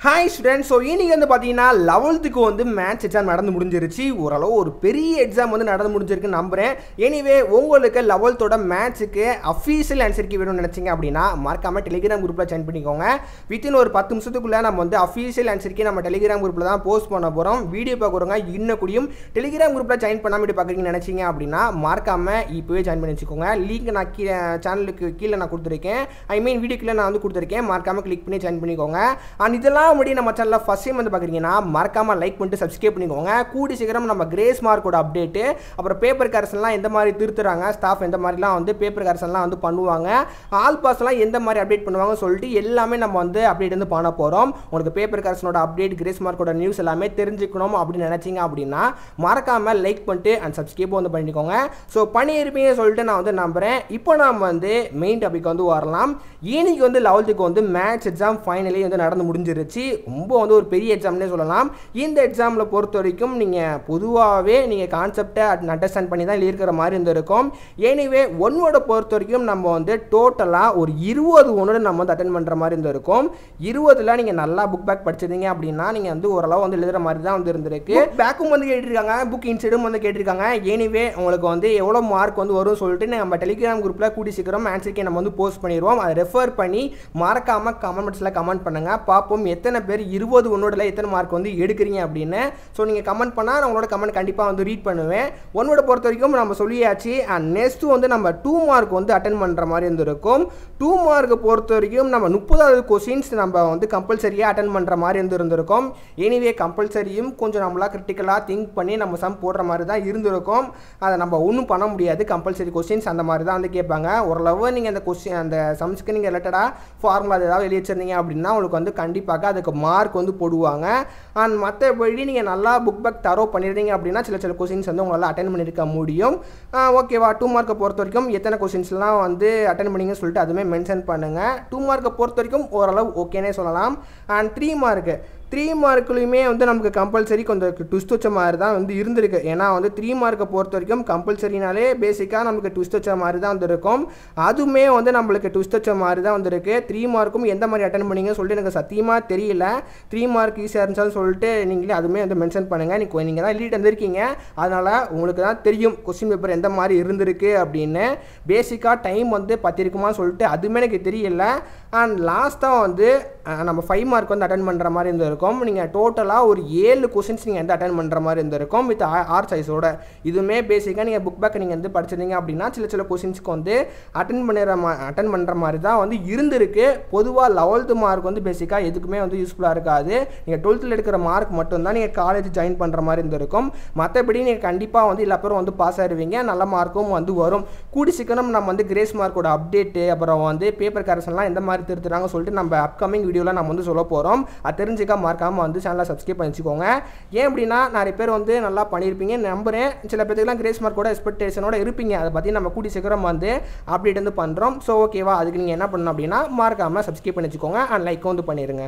Hi students, so இன்னைக்கு வந்து பாத்தீங்கன்னா 11th க்கு வந்து மேத்ஸ் எக்ஸாம் நடந்து முடிஞ்சிருச்சு. ஓரளவு ஒரு பெரிய எக்ஸாம் வந்து நடந்து முடிஞ்சிருக்கு நம்புறேன். எனிவே உங்களுக்கு 11th ஓட மேத்ஸ்க்கு அபிஷியல் ஆன்சர் கீ வேணும்னு நினைச்சீங்க அப்படினா மறக்காம Telegram குரூப்ல ஜாயின் பண்ணிக்கோங்க. வித்தின் ஒரு 10 நிமிஷத்துக்குள்ள நம்ம வந்து அபிஷியல் ஆன்சர் கீ நம்ம Telegram குரூப்ல தான் போஸ்ட் பண்ண போறோம். வீடியோ பார்க்கறவங்க இன்னும் கூடியும் Telegram குரூப்ல ஜாயின் பண்ணாம இப்படி பார்க்கறீங்கன்னு நினைச்சீங்க அப்படினா மறக்காம இப்பவே ஜாயின் பண்ணி வெச்சுக்கோங்க. லிங்க் நான் சேனலுக்கு கீழ நான் கொடுத்திருக்கேன். ஐ மீன் வீடியோ கீழ நான் வந்து கொடுத்திருக்கேன். மறக்காம கிளிக் பண்ணி ஜாயின் பண்ணிக்கோங்க. அண்ட் இதெல்லாம் முடி நம்ம சேனல்ல ஃபர்ஸ்ட் டைம் வந்து பாக்குறீங்கன்னா மறக்காம லைக் பண்ணிட்டு சப்ஸ்கிரைப் பண்ணிக்கோங்க. கூடி சீக்கிரம் நம்ம கிரேஸ் மார்க்கோட அப்டேட் அப்புறம் பேப்பர் கரெக்ஷன்லாம் எந்த மாதிரி திருத்துறாங்க ஸ்டாஃப் எந்த மாதிரிலாம் வந்து பேப்பர் கரெக்ஷன்லாம் வந்து பண்ணுவாங்க ஆல் பாஸ்லாம் எந்த மாதிரி அப்டேட் பண்ணுவாங்க சொல்லிட்டு எல்லாமே நம்ம வந்து அப்டேட் வந்து பண்ண போறோம். உங்களுக்கு பேப்பர் கரெக்ஷனோட அப்டேட் கிரேஸ் மார்க்கோட நியூஸ் எல்லாமே தெரிஞ்சுக்கணும் அப்படின்னு நினைச்சீங்க அப்படின்னா மறக்காம லைக் பண்ணிட்டு அண்ட் சப்ஸ்கிரைப் வந்து பண்ணிக்கோங்க. ஸோ பண்ணியிருப்பீங்க சொல்லிட்டு நான் வந்து நம்புறேன். இப்போ நாம வந்து மெயின் டாபிக் வந்து வரலாம். இன்னைக்கு வந்து 11th க்கு வந்து மேத்ஸ் எக்ஸாம் ஃபைனலி வந்து நடந்து முடிஞ்சிருச்சு. ரொம்ப வந்து ஒரு பெரிய எக்ஸாம்னே சொல்லலாம். இந்த எக்ஸாமில் பொறுத்த வரைக்கும் நீங்கள் பொதுவாகவே நீங்கள் கான்செப்டை அண்டர்ஸ்டாண்ட் பண்ணி தான் இருக்கிற மாதிரி இருந்திருக்கும். எனிவே ஒன்னோட பொறுத்த வரைக்கும் நம்ம வந்து டோட்டலாக ஒரு 20 ஒன்று நம்ம வந்து அட்டென்ட் பண்ணுற மாதிரி இருந்திருக்கும். 20ல் நீங்கள் நல்லா புக் பேக் படிச்சிருந்தீங்க அப்படின்னா நீங்கள் வந்து ஓரளவு வந்து எழுதுகிற மாதிரி தான் வந்து இருந்திருக்கு. பேக்கும் வந்து கேட்டிருக்காங்க, புக் இன்சைடும் வந்து கேட்டிருக்காங்க. எனிவே உங்களுக்கு வந்து எவ்வளோ மார்க் வந்து வரும்னு சொல்லிட்டு நம்ம டெலிகிராம் குரூப்பில் கூடி சீக்கிரம் ஆன்சர்க்கே நம்ம வந்து போஸ்ட் பண்ணிடுவோம். அதை ரெஃபர் பண்ணி மறக்காமல் கமெண்ட்ஸில் கமெண்ட் பண்ணுங்கள். பார்ப்போம் எத்தனை பேர் 20 ஒன்னோட எத்தனை மார்க் வந்து எடுக்கிறீங்க அப்படின்னு. ஸோ நீங்கள் கமெண்ட் பண்ணால் நான் உங்களோட கமெண்ட் கண்டிப்பாக வந்து ரீட் பண்ணுவேன். ஒன்னோட பொறுத்த வரைக்கும் நம்ம சொல்லியாச்சு. அண்ட் நெக்ஸ்ட்டு வந்து நம்ம 2 மார்க் வந்து அட்டென்ட் பண்ணுற மாதிரி இருந்திருக்கும். 2 மார்க் பொறுத்த வரைக்கும் நம்ம 30வது கொஸ்டின்ஸ் நம்ம வந்து கம்பல்சரியாக அட்டென்ட் பண்ணுற மாதிரி இருந்திருக்கும். எனிவே கம்பல்சரியும் கொஞ்சம் நம்மளாக கிரிட்டிக்கலாக திங்க் பண்ணி நம்ம சம் போடுற மாதிரி தான் இருந்திருக்கும். அதை நம்ம ஒன்றும் பண்ண முடியாது. கம்பல்சரி கொஸ்டின்ஸ் அந்த மாதிரி தான் வந்து கேட்பாங்க. ஓரளவு நீங்கள் அந்த கொஸ்டின் அந்த சம்ஸ்க்கு நீங்கள் ரிலேட்டடாக ஃபார்முலா ஏதாவது எழுதி வச்சிருந்தீங்க அப்படின்னா உங்களுக்கு வந்து கண்டிப்பாக அதுக்கு மார்க் வந்து போடுவாங்க. அண்ட் மற்றபடி நீங்கள் நல்லா புக் பேக் தரோ பண்ணிடுறீங்க அப்படின்னா சில கொஸ்டின்ஸ் வந்து உங்களால் அட்டென்ட் பண்ணியிருக்க முடியும். ஓகேவா, 2 மார்க்கை பொறுத்த வரைக்கும் எத்தனை கொஸ்டின்ஸ்லாம் வந்து அட்டென்ட் பண்ணிங்கன்னு சொல்லிட்டு அதுவுமே மென்ஷன் பண்ணுங்கள். 2 மார்க்கை பொறுத்த வரைக்கும் ஓரளவு ஓகேனே சொல்லலாம். அண்ட் 3 மார்க்குலையுமே வந்து நமக்கு கம்பல்சரி கொஞ்சம் ட்விஸ்ட் வச்ச மாதிரி தான் வந்து இருந்திருக்கு. ஏன்னா வந்து 3 மார்க்கை பொறுத்த வரைக்கும் கம்பல்சரினாலே பேசிக்காக நமக்கு ட்விஸ்ட் வச்ச மாதிரி தான் வந்துருக்கும். அதுவுமே வந்து நம்மளுக்கு ட்விஸ்ட் வச்ச மாதிரி தான் வந்துருக்கு. 3 மார்க்கும் எந்த மாதிரி அட்டன் பண்ணிங்கன்னு சொல்லிட்டு எனக்கு சத்தியமாக தெரியல. 3 மார்க் ஈஸியாக இருந்துச்சாலும் சொல்லிட்டு நீங்களே அதுவுமே வந்து மென்ஷன் பண்ணுங்கள். நீங்கள் தான் எழுதிட்டு வந்திருக்கீங்க, அதனால் உங்களுக்கு தான் தெரியும் கொஸ்டின் பேப்பர் எந்த மாதிரி இருந்திருக்கு அப்படின்னு. பேசிக்காக டைம் வந்து பத்திருக்குமா சொல்லிட்டு அதுவுமே எனக்கு தெரியல. அண்ட் லாஸ்ட்டாக வந்து நம்ம 5 மார்க் வந்து அட்டன் பண்ணுற மாதிரி இருந்திருக்கும். நீங்கள் டோட்டலாக ஒரு 7 கொஸ்டின்ஸ் நீங்கள் வந்து அட்டன் பண்ணுற மாதிரி இருந்திருக்கும் வித் ஆர் சைஸோட. இதுவுமே பேசிக்காக நீங்கள் புக் பேக் நீங்கள் வந்து படிச்சிருந்தீங்க அப்படின்னா சில கொஸ்டின்ஸ்க்கு வந்து அட்டன் பண்ணுற மாதிரி தான் வந்து இருந்திருக்கு. பொதுவாக 11th மார்க் வந்து பேசிக்காக எதுக்குமே வந்து யூஸ்ஃபுல்லாக இருக்காது. நீங்கள் 12th எடுக்கிற மார்க் மட்டும்தான் நீங்கள் காலேஜ் ஜாயின் பண்ணுற மாதிரி இருந்திருக்கும். மற்றபடி நீங்கள் கண்டிப்பாக வந்து எல்லா பேரும் வந்து பாஸ் ஆகிடுவீங்க. நல்ல மார்க்கும் வந்து வரும். கூடி சீக்கிரம் நம்ம வந்து கிரேஸ் மார்க்கோட அப்டேட்டு அப்புறம் வந்து பேப்பர் கரெக்ஷன்லாம் எந்த மாதிரி திருத்துறாங்க சொல்லிட்டு நம்ம அப்கமிங் வீடியோவில் நம்ம வந்து சொல்ல போகிறோம். அது தெரிஞ்சுக்க மறக்காமல் வந்து சேனலை சப்ஸ்கிரைப் பண்ணி வச்சுக்கோங்க. ஏன் அப்படின்னா நிறைய பேர் வந்து நல்லா பண்ணியிருப்பீங்க நம்புறேன். சில பேருக்குலாம் கிரேஸ் மார்க்கோட எக்ஸ்பெக்டேஷனோட இருப்பீங்க. அதை பற்றி நம்ம கூடி சீக்கிரம் வந்து அப்டேட் வந்து பண்ணுறோம். ஸோ ஓகேவா, அதுக்கு நீங்கள் என்ன பண்ணணும் அப்படின்னா மறக்காமல் சப்ஸ்கிரைப் பண்ணி வச்சுக்கோங்க அண்ட் லைக் வந்து பண்ணிடுங்க.